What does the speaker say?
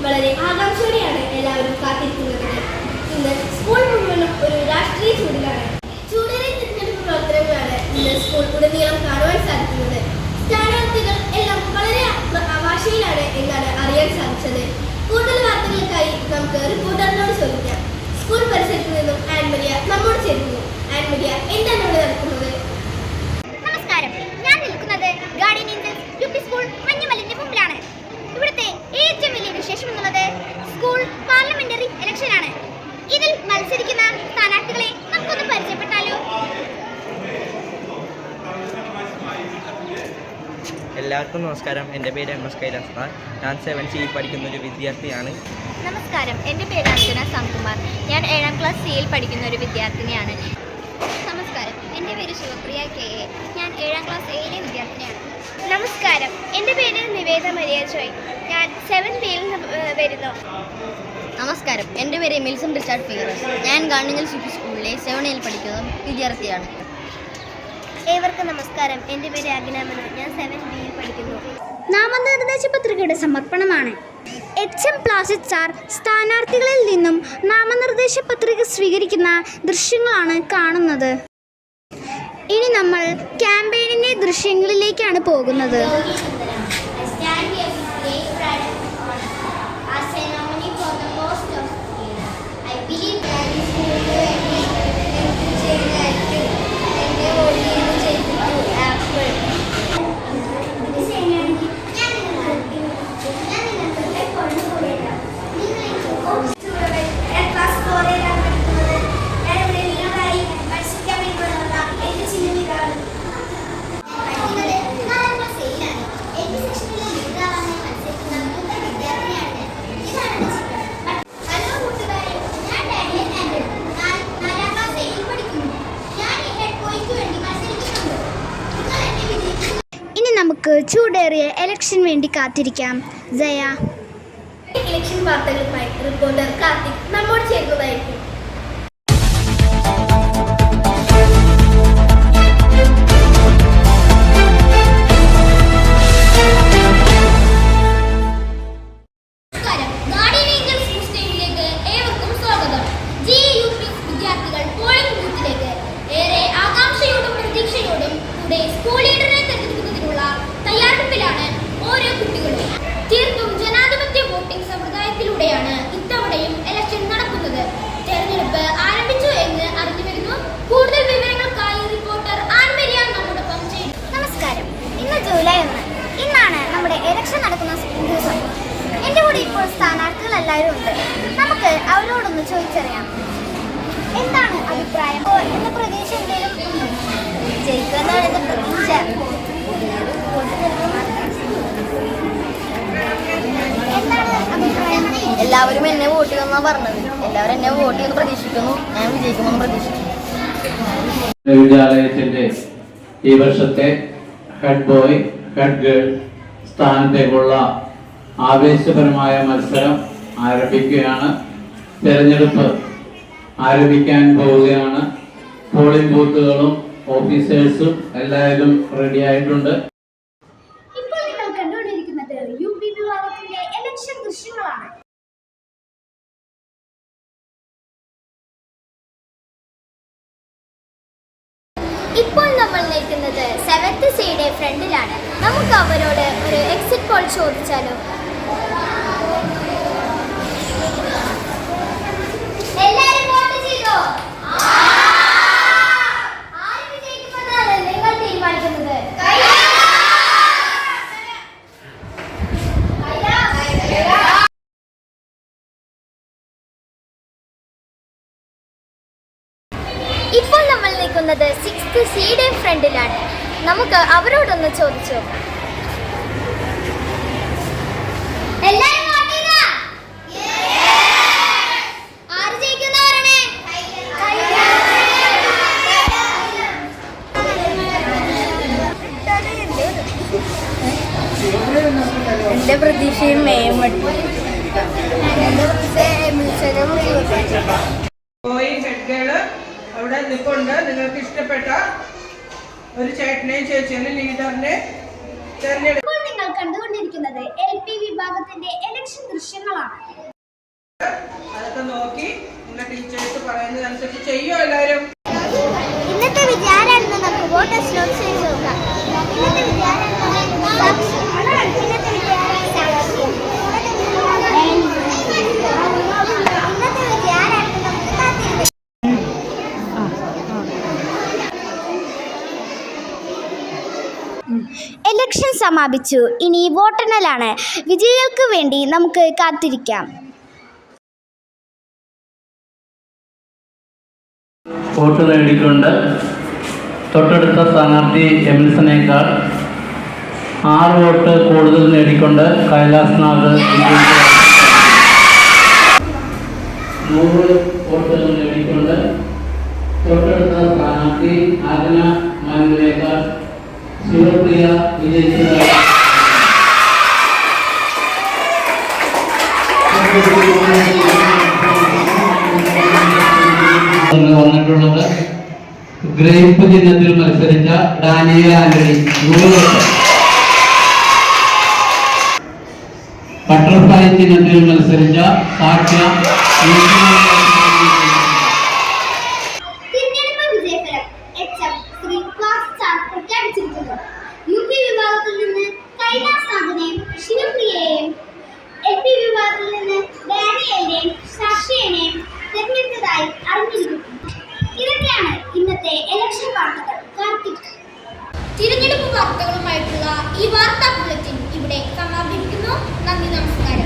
വളരെ ആകാംക്ഷയോടെയാണ് എല്ലാവരും കാത്തിരിക്കുന്നത്. ഇന്ന് സ്കൂൾ മുഴുവനും ഒരു രാഷ്ട്രീയ ചൂടിലാണ്. ചൂടേറിയ തിരഞ്ഞെടുപ്പ് പ്രവർത്തനങ്ങളാണ് ഇന്ന് സ്കൂൾ ഉടനീളം കാണുവാൻ സാധിക്കുന്നത്. സ്ഥാനാർത്ഥികൾ എല്ലാം വളരെ ആശയിലാണ് എന്നാണ് അറിയാൻ സാധിച്ചത്. കൂടുതൽ വാർത്തകൾക്കായി നമുക്ക് റിപ്പോർട്ടറിനോട് ചോദിക്കാം. സ്കൂൾ പരിസരത്ത് നിന്നും ആൻമരിയ നമ്മോട് ചേരുന്നു. ആൻമരിയ, എന്താണ് ഇവിടെ നടക്കുന്നത്? നമസ്കാരം, ഞാൻ നിൽക്കുന്നത് ഗാർഡിയൻ ഏഞ്ചൽസ് യുപി സ്കൂൾ മഞ്ഞുമലിന്റെ മുമ്പിലാണ്. ഇവിടുത്തെ ഏറ്റവും വലിയ വിശേഷം എന്നുള്ളത് സ്കൂൾ പാർലമെന്ററി ഇലക്ഷനാണ്. ഇതിൽ മത്സരിക്കുന്ന സ്ഥാനാർത്ഥികളെ നമുക്കൊന്ന് പരിചയപ്പെട്ടാലോ? എല്ലാവർക്കും നമസ്കാരം. എൻ്റെ പേര് MS കൈലാസ്. ഞാൻ 7C പഠിക്കുന്ന ഒരു വിദ്യാർത്ഥിയാണ്. നമസ്കാരം, എൻ്റെ പേര് അർച്ചന സാംകുമാർ. ഞാൻ 7ാം ക്ലാസ് സിയിൽ പഠിക്കുന്ന ഒരു വിദ്യാർത്ഥിനിയാണ്. നമസ്കാരം, എൻ്റെ പേര് ശിവപ്രിയ KA. ഞാൻ 7ാം ക്ലാസ് എയിലെ വിദ്യാർത്ഥിനിയാണ്. നമസ്കാരം, എൻ്റെ പേര് നിവേദ മരിയ ജോയ്. ഞാൻ 7Bയിൽ വരുന്നു. നമസ്കാരം, എൻ്റെ പേര് മിൽസം റിച്ചാർഡ് ഫിഗറസ്. ഞാൻ ഗാർഡിയൻ യുപി സ്കൂളിലെ 7Aയിൽ പഠിക്കുന്ന വിദ്യാർത്ഥിയാണ്. ഏവർക്കും നമസ്കാരം, എൻ്റെ പേര് അഗ്ന മനു. ഞാൻ 7Bയിൽ പഠിക്കുന്നു. നാമനിർദ്ദേശ പത്രികയുടെ സമർപ്പണമാണ്. HM പ്ലാസിഡ് സാർ സ്ഥാനാർത്ഥികളിൽ നിന്നും നാമനിർദ്ദേശ പത്രിക സ്വീകരിക്കുന്ന ദൃശ്യങ്ങളാണ് കാണുന്നത്. ഇനി നമ്മൾ ക്യാമ്പയിനിൻ്റെ ദൃശ്യങ്ങളിലേക്കാണ് പോകുന്നത്. നമുക്ക് ചൂടേറിയ ഇലക്ഷൻ വേണ്ടി കാത്തിരിക്കാം. ജയ. ഇലക്ഷൻ വാർത്തകളുമായി റിപ്പോർട്ടർ കാർത്തിക് നമ്മോട് ചേരുന്നതായിരിക്കും. സ്കൂൾ ലീഡറിനെ തെരഞ്ഞെടുക്കുന്നതിനുള്ള തയ്യാറെടുപ്പിലാണ് ഓരോ കുട്ടികളും. തീർത്തും ജനാധിപത്യ വോട്ടിംഗ് സമ്പ്രദായത്തിലൂടെയാണ് ഇത്തവണയും ഇലക്ഷൻ നടക്കുന്നത്. തെരഞ്ഞെടുപ്പ് ആരംഭിച്ചു എന്ന് അറിഞ്ഞു വരുന്നു. കൂടുതൽ വിവരങ്ങൾക്കായി റിപ്പോർട്ടർ ആൻമരിയ നമ്മോടൊപ്പം ചെയ്യും. നമസ്കാരം, ഇന്ന് ജൂലൈ 1. ഇന്നാണ് നമ്മുടെ ഇലക്ഷൻ നടക്കുന്ന ദിവസം. എൻ്റെ കൂടെ ഇപ്പോൾ സ്ഥാനാർത്ഥികൾ എല്ലാവരും ഉണ്ട്. നമുക്ക് അവരോടൊന്ന് ചോദിച്ചറിയാം, എന്താണ് അഭിപ്രായം? എന്ന പ്രതീക്ഷ എന്തെങ്കിലും ഉണ്ടോ? ജയിക്കുമെന്നാണ് എൻ്റെ പ്രതീക്ഷ. എന്താണ് അഭിപ്രായം? എല്ലാവരും എന്നെ വോട്ട് ചെയ്യുമെന്നാണ് പറഞ്ഞത്. എല്ലാവരും എന്നെ വോട്ട് ചെയ്യുമെന്ന് പ്രതീക്ഷിക്കുന്നു. ഞാൻ വിജയിക്കുമെന്ന് പ്രതീക്ഷിക്കുന്നു. വിദ്യാലയത്തിന്റെ ഈ വർഷത്തെ ഹെഡ് ബോയ് ഹെഡ് ഗേൾ സ്ഥാനത്തേക്കുള്ള ആവേശപരമായ മത്സരം ആരംഭിക്കുകയാണ്. തെരഞ്ഞെടുപ്പ് ആരംഭിക്കാൻ പോവുകയാണ്. പോളിംഗ് ബൂത്തുകളും ഓഫീസേഴ്സും എല്ലാവരും റെഡി ആയിട്ടുണ്ട്. ഇപ്പോൾ നിങ്ങൾ കണ്ടുകൊണ്ടിരിക്കുന്നത് UP വിഭാഗത്തിന്റെ ഇലക്ഷൻ ദൃശ്യങ്ങളാണ്. ഇപ്പോൾ നമ്മൾ നിൽക്കുന്നത് 7th Cയുടെ ഫ്രണ്ടിലാണ്. നമുക്ക് അവരോട് ഒരു എക്സിറ്റ് പോൾ ചോദിച്ചാലോ? എല്ലാവരും വോട്ട് ചെയ്തോ? ആര് വിജയിക്കുമെന്നാണ് നിങ്ങൾ തീരുമാനിക്കുന്നത്? ഇപ്പോൾ നമ്മൾ നിൽക്കുന്നത് 6th Cയുടെ ഫ്രണ്ടിലാണ്. നമുക്ക് അവരോടൊന്ന് ചോദിച്ചു. എല്ലാവരും വോട്ട് ചെയ്തോ? ആര് ജയിക്കുന്ന പറയണേ? എൻ്റെ പ്രതീക്ഷയും മേമ്പട്ടി. അവിടെ നിൽപ്പുണ്ട്. നിങ്ങൾക്ക് ഇഷ്ടപ്പെട്ട ഒരു ചേട്ടനെയും ചേച്ചിയെയും ലീഡറിനെ തെരഞ്ഞെടുക്കും. നിങ്ങൾ കണ്ടുകൊണ്ടിരിക്കുന്നത് LP വിഭാഗത്തിന്റെ ഇലക്ഷൻ ദൃശ്യങ്ങളാണ്. അതൊക്കെ നോക്കി നിങ്ങളുടെ ടീച്ചേഴ്സ് പറയുന്നതനുസരിച്ച് ചെയ്യോ എല്ലാവരും? ഇന്നത്തെ വിദ്യാരാണെന്ന് നമുക്ക് വോട്ട് സ്ലോട്ട് ചെയ്ത് നോക്കാം. ഇന്നത്തെ വിദ്യാരാണെന്ന് സാക്ഷി. ഇന്നത്തെ വിദ്യാരാണ് സാക്ഷി. ഇന്നത്തെ വിദ്യാരാണെന്ന് നമുക്ക് കാത്തിരിക്കാം. ഇലക്ഷൻ സമാപിച്ചു. ഇനി വോട്ടെണ്ണലാണ്. വിജയികൾക്ക് വേണ്ടി നമുക്ക് കാത്തിരിക്കാം. വോട്ട് നേടിക്കൊണ്ട് തൊട്ടടുത്ത സ്ഥാനാർത്ഥി എമിൽസനേക്കാൾ 6 വോട്ട് കൂടുതൽ നേടിക്കൊണ്ട് കൈലാസ്നാഥ് 100 വോട്ടുകൾ നേടിക്കൊണ്ട് തൊട്ടടുത്ത സ്ഥാനാർത്ഥി ആഗ്ന മാനുവിനേക്കാൾ ശിവപ്രിയ വിജയിച്ചതായി വന്നിട്ടുള്ളത് ഗ്രേപ്പ് ചിഹ്നത്തിൽ മത്സരിച്ച ഡാനിയൽ ആന്റണി 100 വോട്ട്. ബട്ടർഫ്ലൈ ചിഹ്നത്തിൽ മത്സരിച്ച സാക്ഷ്യ തിരഞ്ഞെടുപ്പ് വിജയഫലം HM ശ്രീ ക്ലാസ് ചാർ പ്രഖ്യാപിച്ചിരിക്കുന്നു. UP വിഭാഗത്തിൽ നിന്ന് കൈലാസ്നാഥിനെയും ശിവപ്രിയയെയും LP വിഭാഗത്തിൽ നിന്ന് ഡാനിയലിനെയും സാക്ഷിയെയും തിരഞ്ഞെടുത്തതായി അറിഞ്ഞിരിക്കുന്നു. ഇതൊക്കെയാണ് ഇന്നത്തെ ഇലക്ഷൻ വാർത്തകൾ. കാർത്തിക്. തിരഞ്ഞെടുപ്പ് വാർത്തകളുമായിട്ടുള്ള ഈ വാർത്താ ബുള്ളറ്റിൻ ഇവിടെ സമാപിക്കുന്നു. നന്ദി, നമസ്കാരം.